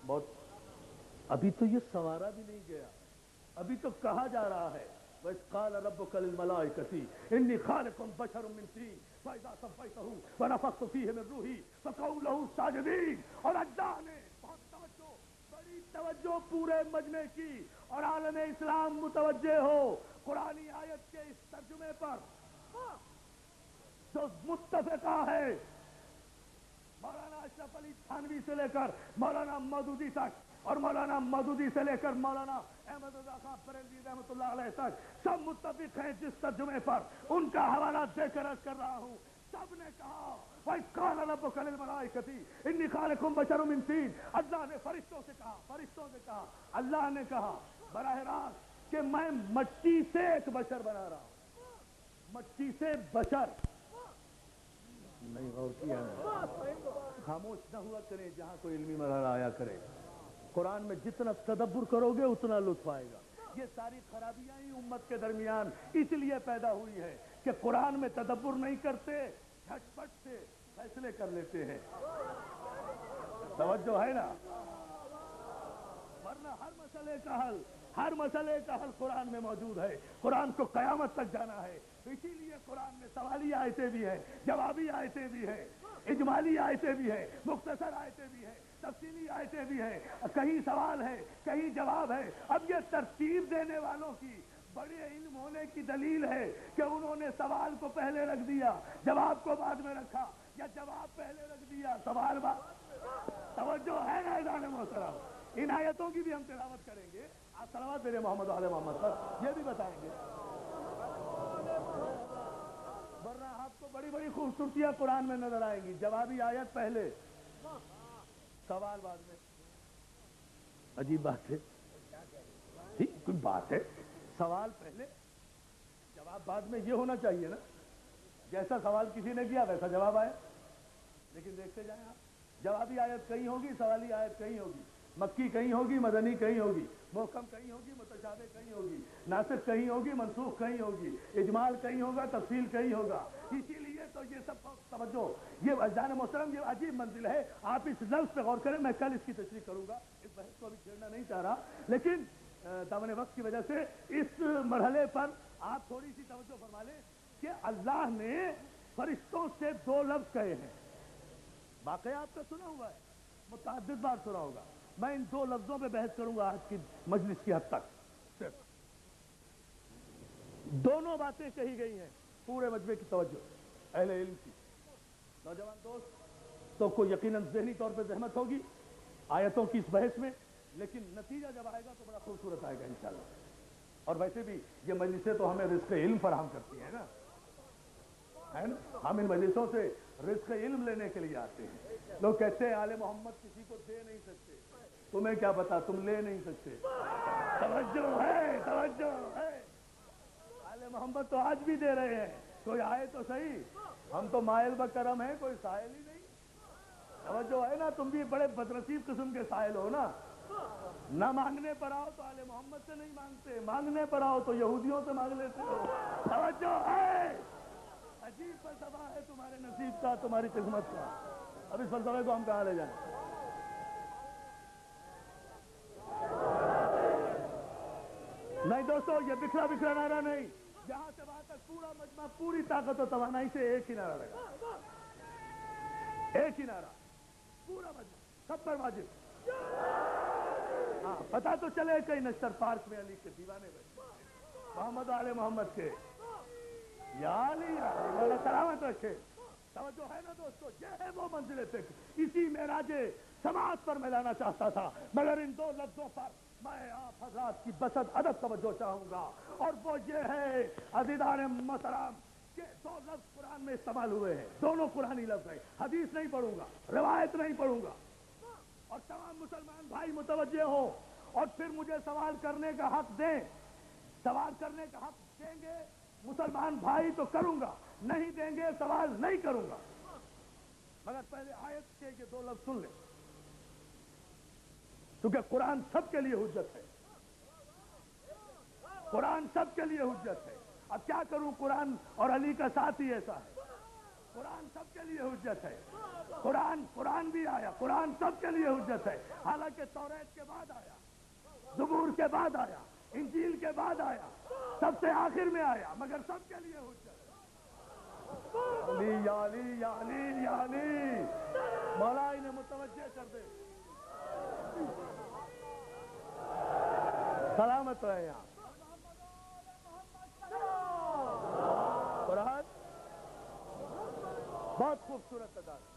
بہت ابھی تو یہ سنوارا بھی نہیں گیا، ابھی تو کہا جا رہا ہے وَإِذْ قَالَ رَبُّكَ لِلْمَلَائِكَةِ إِنِّي خَالِقٌ بَشَرٌ مِّن طِينٍ فَإِذَا سَوَّيْتُهُ وَنَفَخْتُ فِيهِ مِن رُّوحِي فَقَعُوا لَهُ سَاجِدِينَ۔ اور اللہ نے بہت توجہ، بڑی توجہ پورے مجمع کی، اور عالم اسلام متوجہ ہو قرآنی آیت کے اس ترجمے پر جو متفقہ ہے، مولانا اشرف علی تھانوی سے لے کر مولانا مودودی تک، اور مولانا مودودی سے لے کر مولانا احمد رضا خان بریلوی رحمۃ اللہ علیہ تک، سب متفق ہیں جس ترجمے پر، ان کا حوالہ دے کر عرض کر رہا ہوں، سب نے کہا وَإِذْ قَالَ رَبُّكَ لِلْمَلَائِكَةِ إِنِّي خَالِقٌ بَشَرٌ مِّن طِينٍ۔ اللہ نے فرشتوں سے کہا، فرشتوں سے کہا، اللہ نے کہا براہ راست کہ میں مٹی سے ایک بشر بنا رہا ہوں، مٹی سے بشر نہیں، غور کیا ہے، خاموش نہ ہوا کرے جہاں کوئی علمی مرحلہ آیا کرے، قرآن میں جتنا تدبر کرو گے اتنا لطف آئے گا۔ یہ ساری خرابیاں ہی امت کے درمیان اس لیے پیدا ہوئی ہے کہ قرآن میں تدبر نہیں کرتے، جھٹ پٹ سے فیصلے کر لیتے ہیں، توجہ ہے نا، ورنہ ہر مسئلے کا حل قرآن میں موجود ہے. قرآن کو قیامت تک جانا ہے. اسی لیے قرآن میں سوالی آیتیں بھی ہیں, جوابی آیتیں بھی ہیں, اجمالی آیتیں بھی ہیں, مختصر آیتیں بھی ہیں, تفصیلی آیتیں بھی ہیں. کہیں سوال ہے, کہیں جواب ہے. اب یہ ترتیب دینے والوں کی بڑے علم ہونے کی دلیل ہے کہ انہوں نے سوال کو پہلے رکھ دیا, جواب کو بعد میں رکھا, یا جواب پہلے رکھ دیا, سوال بعد. توجہ ہے نا عزیزان محترم؟ ان آیتوں کی بھی ہم تلاوت کریں گے. آپ صلوات میرے محمد علیہ محمد پر یہ بھی بتائیں گے, ورنہ آپ کو بڑی بڑی خوبصورتیاں قرآن میں نظر آئیں گی. جوابی آیت پہلے, سوال بعد میں. عجیب بات ہے, کوئی بات ہے. سوال پہلے, جواب بعد میں, یہ ہونا چاہیے نا. جیسا سوال کسی نے کیا ویسا جواب آئے. لیکن دیکھتے جائیں آپ, جوابی آیت کہیں ہوگی, سوالی آیت کہیں ہوگی, مکی کہیں ہوگی, مدنی کہیں ہوگی, محکم کہیں ہوگی, متشابہ کہیں ہوگی, ناسخ کہیں ہوگی, منسوخ کہیں ہوگی, اجمال کہیں ہوگا, تفصیل کہیں ہوگا. اسی لیے تو یہ سب توجہ, یہ عزیزان محترم یہ عجیب منزل ہے. آپ اس لفظ پہ غور کریں, میں کل اس کی تشریح کروں گا, اس بحث کو ابھی چھیڑنا نہیں چاہ رہا, لیکن دامن وقت کی وجہ سے اس مرحلے پر آپ تھوڑی سی توجہ فرما لیں کہ اللہ نے فرشتوں سے 2 لفظ کہے ہیں. واقعہ آپ کا سنا ہوا ہے, متعدد بار سنا ہوگا. میں ان 2 لفظوں پہ بحث کروں گا آج کی مجلس کی حد تک. صرف دونوں باتیں کہی گئی ہیں, پورے مجمع کی توجہ اہل علم کی. نوجوان دوست تو کو یقیناً ذہنی طور پہ زحمت ہوگی آیتوں کی اس بحث میں, لیکن نتیجہ جب آئے گا تو بڑا خوبصورت آئے گا انشاءاللہ. اور ویسے بھی یہ مجلسیں تو ہمیں رزق علم فراہم کرتی ہیں نا, ہے نا. ہم ان مجلسوں سے رزق علم لینے کے لیے آتے ہیں. لوگ کہتے ہیں آل محمد کسی کو دے نہیں سکتے, تمہیں کیا پتا, تم لے نہیں سکتے. توجہ ہے, توجہ ہے. آل محمد تو آج بھی دے رہے ہیں, کوئی آئے تو صحیح. ہم تو مائل بکرم ہیں, کوئی سائل ہی نہیں. توجہ ہے نا, تم بھی بڑے بدنصیب قسم کے سائل ہو نا. نہ مانگنے پر آؤ تو آل محمد سے نہیں مانگتے, مانگنے پر آؤ تو یہودیوں سے مانگ لیتے ہو. توجہ ہے, عجیب فلسفہ ہے تمہارے نصیب کا, تمہاری قسمت کا. اب اس فلسفے کو ہم کہاں لے جائیں؟ نہیں دوستو, یہ بکھرا بکھرا نعرہ نہیں. جہاں سے وہاں تک پورا مجمع پوری طاقت و توانائی سے ایک ہی نعرہ لگا, ایک ہی نعرہ, پورا مجمع سب پر واجب. ہاں, پتا تو چلے کہیں نشتر پارک میں علی کے دیوانے بیٹھے, محمد آل محمد کے, یا علی اللہ سلامت رکھے. توجہ ہے نا دوستو, یہ ہے وہ منزل فکر. اسی معراج سماعت پر میں لانا چاہتا تھا, مگر ان 2 لفظوں پر میں آپ حضرات کی بسط ادب توجہ چاہوں گا, اور وہ یہ ہے عزیزان محترم کہ 2 لفظ قرآن میں استعمال ہوئے ہیں, دونوں قرآنی لفظ ہیں. حدیث نہیں پڑھوں گا, روایت نہیں پڑھوں گا, اور تمام مسلمان بھائی متوجہ ہوں اور پھر مجھے سوال کرنے کا حق دیں. سوال کرنے کا حق دیں گے مسلمان بھائی تو کروں گا, نہیں دیں گے سوال نہیں کروں گا. مگر پہلے آیت کے یہ 2 لفظ سن لیں, کیونکہ قرآن سب کے لیے حجت ہے. قرآن سب کے لیے حجت ہے. اب کیا کروں, قرآن اور علی کا ساتھ ہی ایسا ہے. قرآن سب کے لیے حجت ہے. قرآن بھی آیا, قرآن سب کے لیے حجت ہے. حالانکہ توریت کے بعد آیا, زبور کے بعد آیا, انجیل کے بعد آیا, سب سے آخر میں آیا, مگر سب کے لیے حجت ہے. علی یا علی یا علی یا علی, مولا انہیں متوجہ کر دے. سلامت رہے یہاں. قرآن بہت خوبصورت ادا ہے,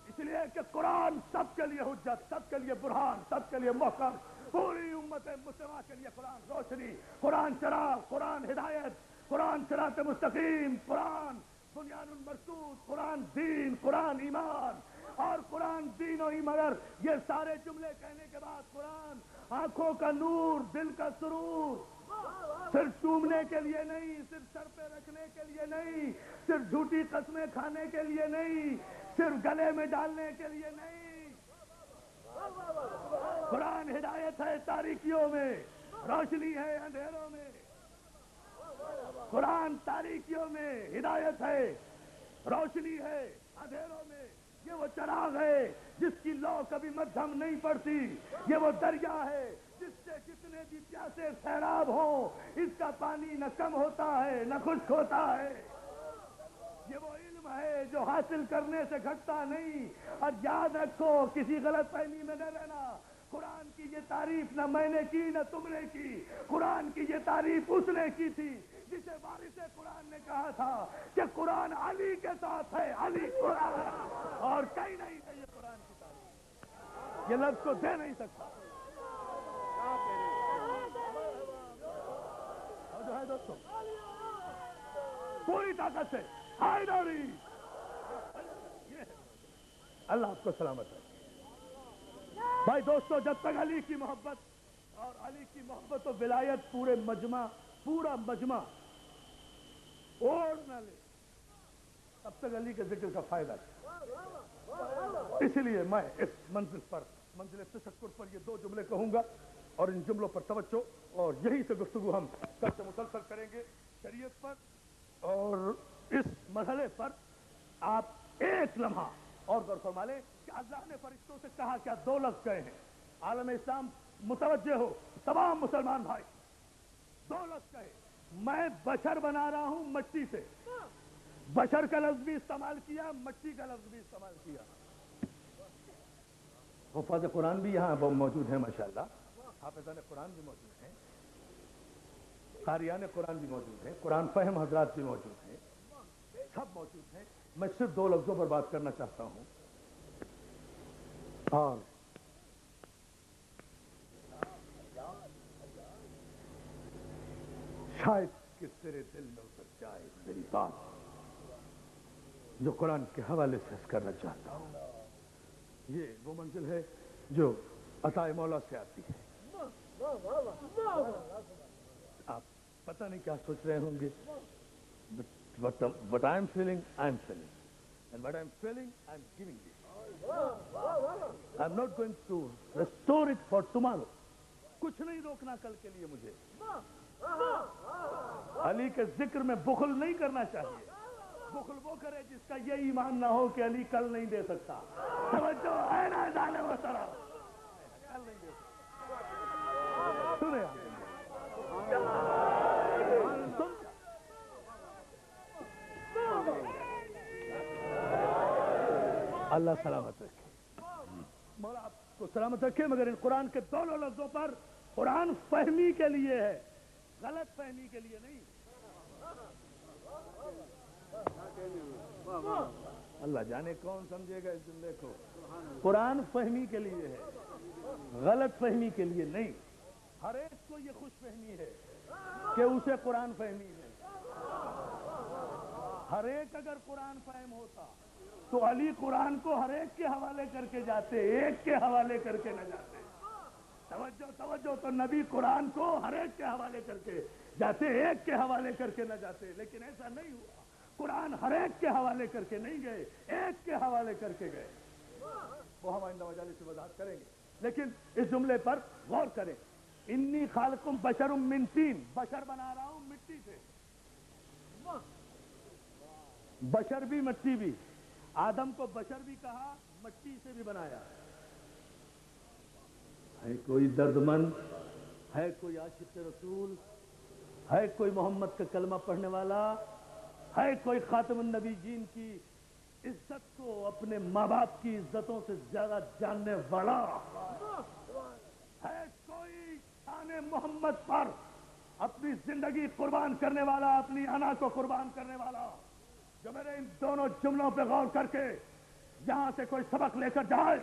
اس لیے کہ قرآن سب کے لیے حجت, سب کے لیے برہان, سب کے لیے محکم. پوری امت مسلمہ کے لیے قرآن روشنی, قرآن چراغ, قرآن ہدایت, قرآن صراط مستقیم, قرآن بنیان المرصود, قرآن دین, قرآن ایمان, اور قرآن دین و ایمان. مگر یہ سارے جملے کہنے کے بعد قرآن آنکھوں کا نور, دل کا سرور, صرف چومنے کے لیے نہیں, صرف سر پہ رکھنے کے لیے نہیں, صرف جھوٹی قسمیں کھانے کے لیے نہیں, صرف گلے میں ڈالنے کے لیے نہیں. قرآن ہدایت ہے تاریکیوں میں, روشنی ہے اندھیروں میں. قرآن تاریکیوں میں ہدایت ہے, روشنی ہے اندھیروں میں. یہ وہ چراغ ہے جس کی لو کبھی مدھم نہیں پڑتی, یہ وہ دریا ہے فرشتے کتنے بھی پیاسے سیراب ہوں، اس کا پانی نہ کم ہوتا ہے نہ خشک ہوتا ہے۔ یہ وہ علم ہے جو حاصل کرنے سے گھٹتا نہیں۔ اور یاد رکھو، کسی غلط فہمی میں نہ رہنا۔ قرآن کی یہ تعریف نہ میں نے کی نہ تم نے کی، قرآن کی یہ تعریف اس نے کی تھی جسے وارث قرآن نے کہا تھا کہ قرآن علی کے ساتھ ہے، علی قرآن، اور کہیں نہیں ہے یہ قرآن کی تعریف، یہ لفظ کو دے نہیں سکتا۔ اور جو ہے دوستو، پوری طاقت سے حیدری، اللہ آپ کو سلامت ہے۔ بھائی دوستو، جب تک علی کی محبت اور علی کی محبت و ولایت پورا مجمع اوڑھ نہ لے، تب تک علی کے ذکر کا فائدہ نہیں۔ اسی لیے میں اس منزل تشکر پر یہ دو جملے کہوں گا، اور ان جملوں پر توجہ، اور یہی سے گفتگو ہم کل سے مسلسل کریں گے شریعت پر، اور اس مرحلے پر آپ ایک لمحہ اور غور فرما لیں کہ اللہ نے فرشتوں سے کہا کیا؟ دو لفظ کہے ہیں۔ عالم اسلام متوجہ ہو، تمام مسلمان بھائی، دو لفظ کہے، میں بشر بنا رہا ہوں مٹی سے۔ بشر کا لفظ بھی استعمال کیا، مٹی کا لفظ بھی استعمال کیا۔ حفاظ قرآن بھی یہاں موجود ہیں ماشاءاللہ، حافظان قرآن بھی موجود ہیں، قاریان قرآن بھی موجود ہیں، قرآن فہم حضرات بھی موجود ہیں، سب موجود ہیں۔ میں صرف دو لفظوں پر بات کرنا چاہتا ہوں، اور شاید کہ تیرے دل میں اتر جائے میری بات، جو قرآن کے حوالے سے کرنا چاہتا ہوں۔ یہ وہ منزل ہے جو عطا مولا سے آتی ہے۔ آپ پتہ نہیں کیا سوچ رہے ہوں گے، what I am feeling, I am feeling. And what I am feeling, I am giving it. I am not going to restore it for tomorrow. کچھ نہیں روکنا کل کے لیے مجھے۔ علی کے ذکر میں بخل نہیں کرنا چاہیے۔ بخل وہ کرے جس کا یہ ایمان نہ ہو کہ علی کل نہیں دے سکتا۔ توجہ ہے نا ظالم و سرا، کل نہیں دے سکتا۔ سنیں اللہ سلامت رکھے، مولا آپ کو سلامت رکھے، مگر ان قرآن کے دونوں لفظوں پر قرآن فہمی کے لیے ہے، غلط فہمی کے لیے نہیں۔ اللہ جانے کون سمجھے گا اس جملے کو۔ قرآن فہمی کے لیے ہے، غلط فہمی کے لیے نہیں۔ ہر ایک کو یہ خوش فہمی ہے کہ اسے قرآن فہمی ہے۔ ہر ایک اگر قرآن فہم ہوتا تو علی قرآن کو ہر ایک کے حوالے کر کے جاتے، ایک کے حوالے کر کے نہ جاتے۔ توجہ، تو نبی قرآن کو ہر ایک کے حوالے کر کے جاتے، ایک کے حوالے کر کے نہ جاتے، لیکن ایسا نہیں ہوا۔ قرآن ہر ایک کے حوالے کر کے نہیں گئے، ایک کے حوالے کر کے گئے۔ وہ ہم آئندہ مجالس سے وضاحت کریں گے، لیکن اس جملے پر غور کریں۔ انی خالقکم بشر من طین، بشر بنا رہا ہوں مٹی سے۔ بشر بھی مٹی بھی، آدم کو بشر بھی کہا، مٹی سے بھی بنایا۔ ہے کوئی درد مند، ہے کوئی عاشق رسول، ہے کوئی محمد کا کلمہ پڑھنے والا، ہے کوئی خاتم النبیین کی عزت کو اپنے ماں باپ کی عزتوں سے زیادہ جاننے والا، ہے کوئی شان محمد پر اپنی زندگی قربان کرنے والا، اپنی انا کو قربان کرنے والا، جو میرے ان دونوں جملوں پہ غور کر کے یہاں سے کوئی سبق لے کر جائے۔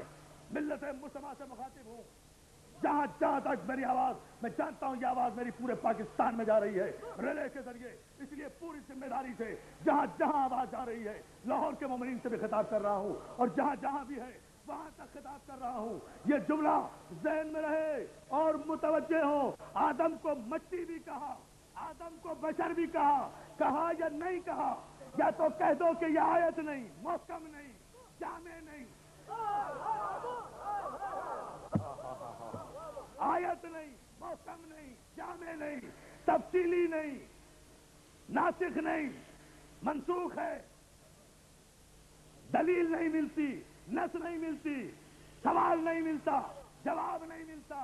ملت مسلمہ سے مخاطب ہوں، جہاں تک میری آواز، میں جانتا ہوں یہ آواز میری پورے پاکستان میں جا رہی ہے ریلے کے ذریعے، اس لیے پوری ذمہ داری سے جہاں آواز جا رہی ہے، لاہور کے مومنین سے بھی خطاب کر رہا ہوں، اور جہاں بھی ہے وہاں تک خطاب کر رہا ہوں۔ یہ جملہ ذہن میں رہے اور متوجہ ہو۔ آدم کو مٹی بھی کہا، آدم کو بشر بھی کہا یا نہیں کہا؟ یا تو کہہ دو کہ یہ آیت نہیں، محکم نہیں، جامع نہیں، آیت نہیں، محکم نہیں، جامع نہیں، تفصیلی نہیں، ناسخ نہیں، منسوخ ہے، دلیل نہیں ملتی، نص نہیں ملتی، سوال نہیں ملتا، جواب نہیں ملتا،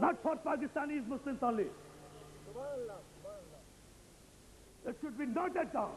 not for Pakistanis Muslims only. It should be noted down.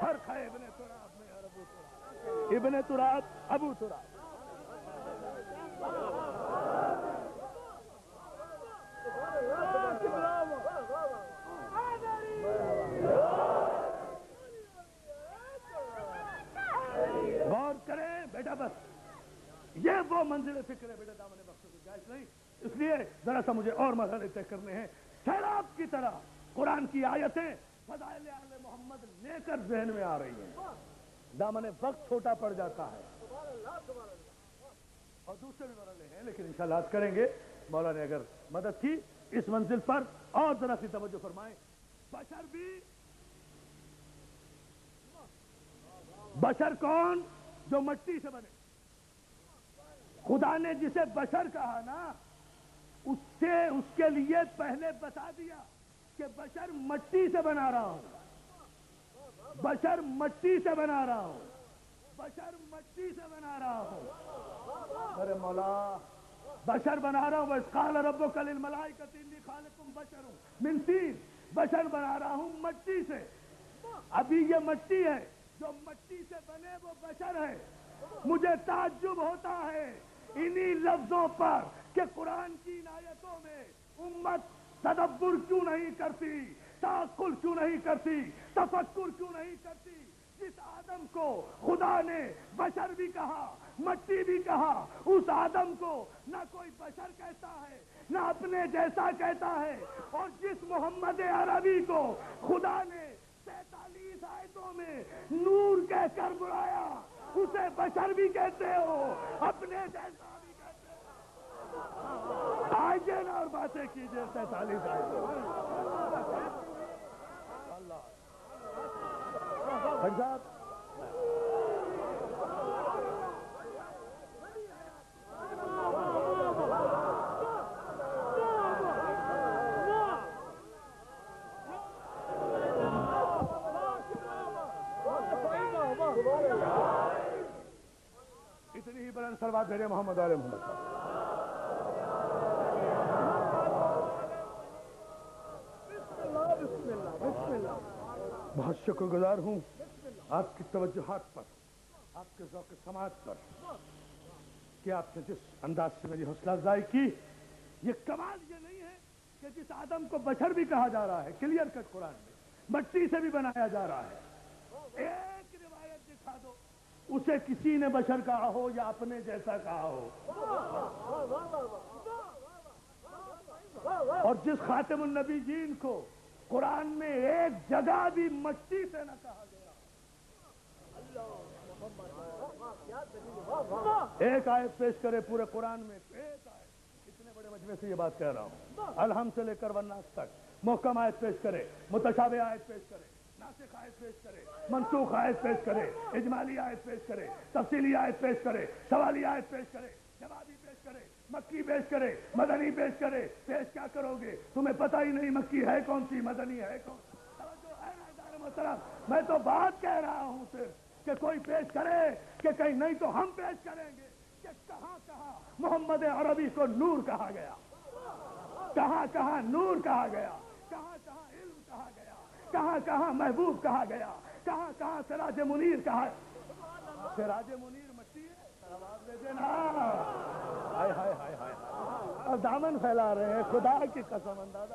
فرق ہے ابن تراب میں اور ابو تراب، ابن تراب ابو تراب۔ غور کریں بیٹا، بس یہ وہ منزل فکر ہے بیٹا، دامن بخش کی گنجائش نہیں، اس لیے ذرا سا مجھے اور مرحلے طے کرنے ہیں۔ سیلاب کی طرح قرآن کی آیتیں فضائل آل محمد لے کر ذہن میں آ رہی ہیں، دامن وقت چھوٹا پڑ جاتا ہے، اور دوسرے بھی مرحلے ہیں لیکن انشاءاللہ آج کریں گے۔ مولا نے اگر مدد کی اس منزل پر، اور ذرا سی توجہ فرمائیں۔ بشر بھی، بشر کون؟ جو مٹی سے بنے۔ خدا نے جسے بشر کہا نا، اس کے لیے پہلے بتا دیا کہ بشر مٹی سے بنا رہا ہوں، بشر مٹی سے بنا رہا ہوں، بشر مٹی سے بنا رہا ہوں۔ ارے مولا، بشر بنا رہا ہوں، بس قال ربک للملائکۃ انی خالق بشر من طین، بشر بنا رہا ہوں مٹی سے۔ ابھی یہ مٹی ہے، جو مٹی سے بنے وہ بشر ہے۔ مجھے تعجب ہوتا ہے انہی لفظوں پر کہ قرآن کی ان آیتوں میں امت تدبر کیوں نہیں کرتی، تعقل کیوں نہیں کرتی، تفکر کیوں نہیں کرتی۔ جس آدم کو خدا نے بشر بھی کہا، مٹی بھی کہا، اس آدم کو نہ کوئی بشر کہتا ہے نہ اپنے جیسا کہتا ہے، اور جس محمد عربی کو خدا نے 43 آیتوں میں نور کہہ کر بلایا، اسے بشر بھی کہتے ہو، اپنے جیسا بھی کہتے ہو۔ آئیے نا اور باتیں کیجیے 43 آیتوں۔ اللہ پنجاب اتنی ہی بلند سلوات بھیجے محمد علیہ محمد صاحب۔ بہت شکر گزار ہوں آپ کی توجہات پر، آپ کے ذوق سماعت پر، کہ آپ نے جس انداز سے میری حوصلہ افزائی کی۔ یہ کمال یہ نہیں ہے کہ جس آدم کو بشر بھی کہا جا رہا ہے، کلیئر کٹ قرآن میں مٹی سے بھی بنایا جا رہا ہے، ایک روایت دکھا دو اسے کسی نے بشر کہا ہو یا اپنے جیسا کہا ہو۔ اور جس خاتم النبیین کو قرآن میں ایک جگہ بھی مٹی سے نہ کہا گیا، ایک آیت پیش کرے پورے قرآن میں، ایک آیت، اتنے بڑے مجمع سے یہ بات کہہ رہا ہوں، الحمد سے لے کر والناس تک، محکم آیت پیش کرے، متشابہ آیت پیش کرے، ناسخ آیت پیش کرے، منسوخ آیت پیش کرے، اجمالی آیت پیش کرے، تفصیلی آیت پیش کرے، سوالی آیت پیش کرے، جوابی پیش کرے، مکی پیش کرے، مدنی پیش کرے، پیش کیا کرو گے؟ تمہیں پتہ ہی نہیں مکی ہے کون سی، مدنی ہے کون سی۔ توجہ ہے نا دار محترم؟ میں تو بات کہہ رہا ہوں صرف کہ کوئی پیش کرے کہ کہیں نہیں تو ہم پیش کریں گے کہ کہاں کہاں محمد عربی کو نور کہا گیا، کہاں کہاں نور کہا گیا، کہاں کہاں علم کہا گیا، کہاں کہاں محبوب کہا گیا، کہاں کہاں سراج منیر کہا۔ سراج منیر مٹی ہے، آواز دے دینا، ہائے ہائے ہائے ہائے، اور دامن پھیلا رہے ہیں، خدا کی قسم اندازہ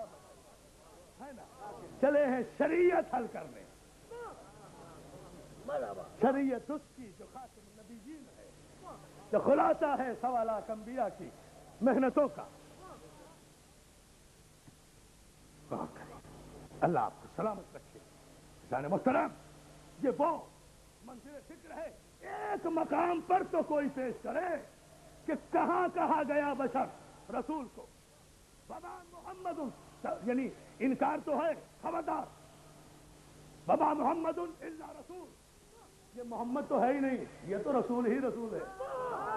ہے نا۔ چلے ہیں شریعت حل کرنے، شریعت اس کی جو خاتم النبیین ہے، جو خلاصہ ہے سوالات انبیاء کی محنتوں کا۔ اللہ آپ کو سلامت رکھے۔ جان محترم، یہ وہ منزل فکر ہے، ایک مقام پر تو کوئی پیش کرے کہ کہاں کہا گیا بشر رسول کو، وما محمد، یعنی انکار تو ہے، خبردار، وما محمد الا رسول، یہ محمد تو ہے ہی نہیں، یہ تو رسول ہی رسول ہے،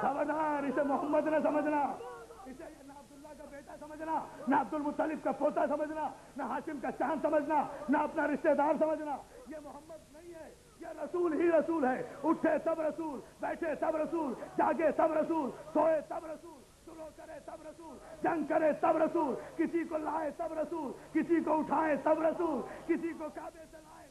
خبردار، اسے محمد نہ سمجھنا، اسے نہ عبداللہ کا بیٹا سمجھنا، نہ عبد المطلب کا پوتا سمجھنا، نہ ہاشم کا چاند سمجھنا، نہ اپنا رشتہ دار سمجھنا، یہ محمد نہیں ہے، یہ رسول ہی رسول ہے۔ اٹھے تب رسول، بیٹھے تب رسول، جاگے تب رسول، سوئے تب رسول، سلو کرے تب رسول، جنگ کرے تب رسول، کسی کو لائے تب رسول، کسی کو اٹھائے تب رسول، کسی کو کعبے سے لائے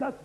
10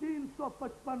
355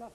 10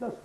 10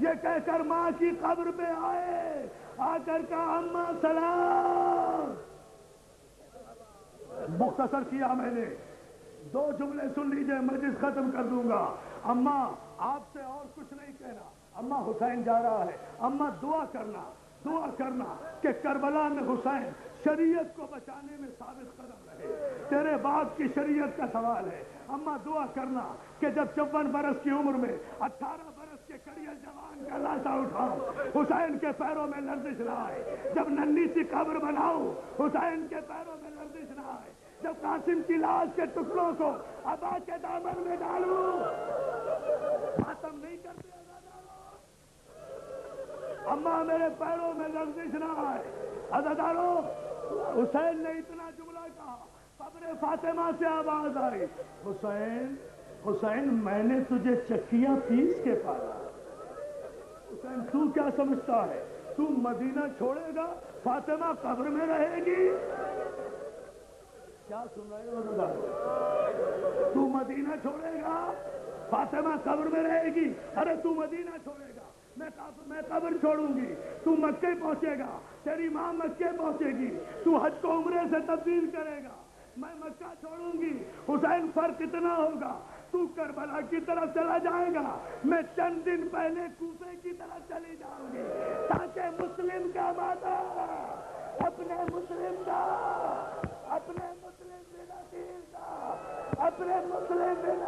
یہ کہہ کر ماں کی قبر پہ آئے، آ کر کہا اماں سلام. مختصر کیا میں نے، 2 جملے سن لیجئے، مجلس ختم کر دوں گا. اماں آپ سے اور کچھ نہیں کہنا، اماں حسین جا رہا ہے، اماں دعا کرنا کہ کربلا میں حسین شریعت کو بچانے میں ثابت قدم رہے. تیرے باپ کی شریعت کا سوال ہے. اماں دعا کرنا کہ جب 54 برس کی عمر میں 18 برس کے کڑیل جوان کا لاشا اٹھاؤ، حسین کے پیروں میں لرزش نہ آئے. جب ننھی سی قبر بناؤ، حسین کے پیروں میں لرزش نہ آئے. جب قاسم کی لاش کے ٹکڑوں کو ابا کے دامن میں ڈالوں، ختم نہیں کرتے. اماں میرے پیروں میں لرزش نہ آئے. عزادارو، حسین نے اتنا جملہ کہا، قبر فاطمہ سے آواز آئی، حسین میں نے تجھے چکیاں پیس کے پالا. حسین تو کیا سمجھتا ہے، تو مدینہ چھوڑے گا، فاطمہ قبر میں رہے گی؟ کیا سن رہے ہو عزادارو؟ تو مدینہ چھوڑے گا، فاطمہ قبر میں رہے گی؟ ارے تو مدینہ چھوڑے گا، میں قبر چھوڑوں گی، تو مکے پہنچے گا، تیری ماں مکے پہنچے گی، تو حج کو عمرے سے تبدیل کرے گا، میں مکہ چھوڑوں گی. حسین فرق اتنا ہوگا، تو کربلا کی طرف چلا جائے گا، میں چند دن پہلے کوفے کی طرف چلی جاؤں گی، تاکہ مسلم کا مادہ اپنے مسلم کا، اپنے مسلم بن عقیل کا، اپنے مسلم بن